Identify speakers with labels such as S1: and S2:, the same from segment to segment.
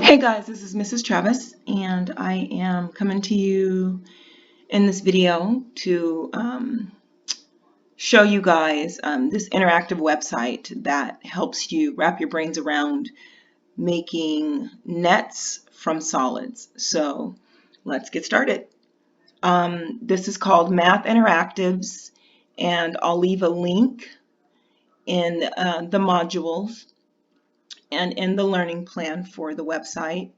S1: Hey guys, this is Mrs. Travis, and I am coming to you in this video to show you guys this interactive website that helps you wrap your brains around making nets from solids. So let's get started. This is called Math Interactives, and I'll leave a link in the modules and in the learning plan for the website.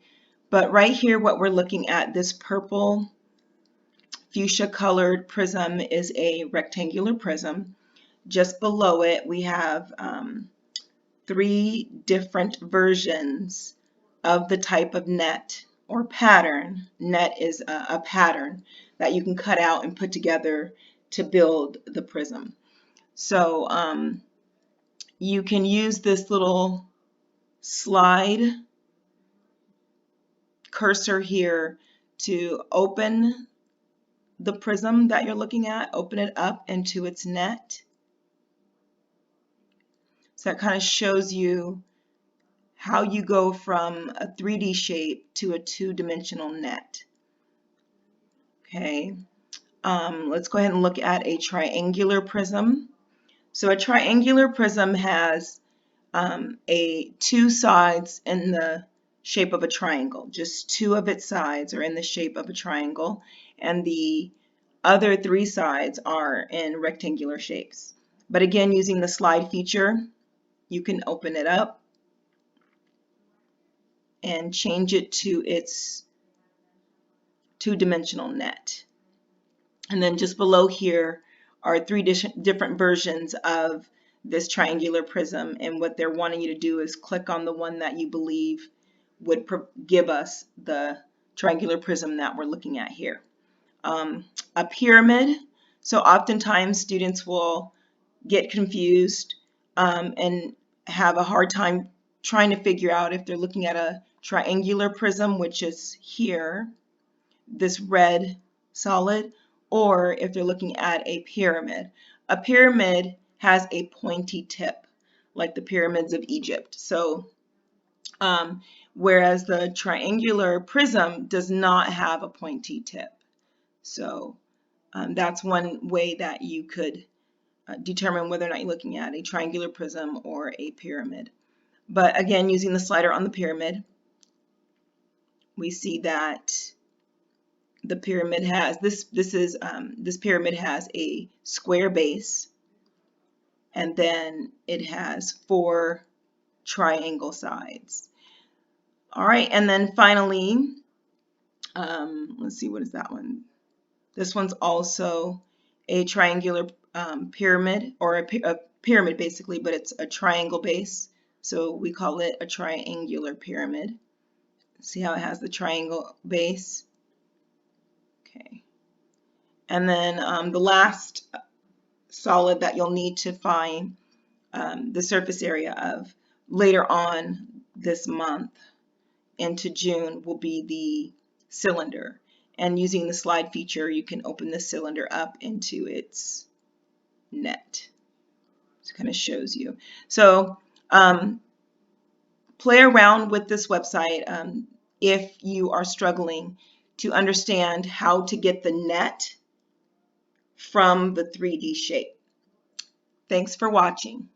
S1: But right here, what we're looking at, this purple fuchsia colored prism is a rectangular prism. Just below it, we have 3 different versions of the type of net or pattern. Net is a pattern that you can cut out and put together to build the prism. So you can use this little slide cursor here to open the prism that you're looking at, open it up into its net. So that kind of shows you how you go from a 3D shape to a 2-dimensional net. Okay, let's go ahead and look at a triangular prism. So a triangular prism has 2 sides in the shape of a triangle. Just 2 of its sides are in the shape of a triangle, and the other 3 sides are in rectangular shapes. But again, using the slide feature, you can open it up and change it to its 2-dimensional net. And then just below here are 3 different versions of this triangular prism, and what they're wanting you to do is click on the one that you believe would give us the triangular prism that we're looking at here. A pyramid. So oftentimes students will get confused and have a hard time trying to figure out if they're looking at a triangular prism, which is here, this red solid, or if they're looking at a pyramid. A pyramid has a pointy tip, like the pyramids of Egypt. So whereas the triangular prism does not have a pointy tip. So that's one way that you could determine whether or not you're looking at a triangular prism or a pyramid. But again, using the slider on the pyramid, we see that the pyramid has this pyramid has a square base, and then it has 4 triangle sides. All right, and then finally, let's see, what is that one? This one's also a triangular pyramid, or a pyramid basically, but it's a triangle base, so we call it a triangular pyramid. See how it has the triangle base? Okay. And then the last solid that you'll need to find the surface area of later on this month into June will be the cylinder. And using the slide feature, you can open the cylinder up into its net. So it kind of shows you. So play around with this website if you are struggling to understand how to get the net from the 3D shape. Thanks for watching.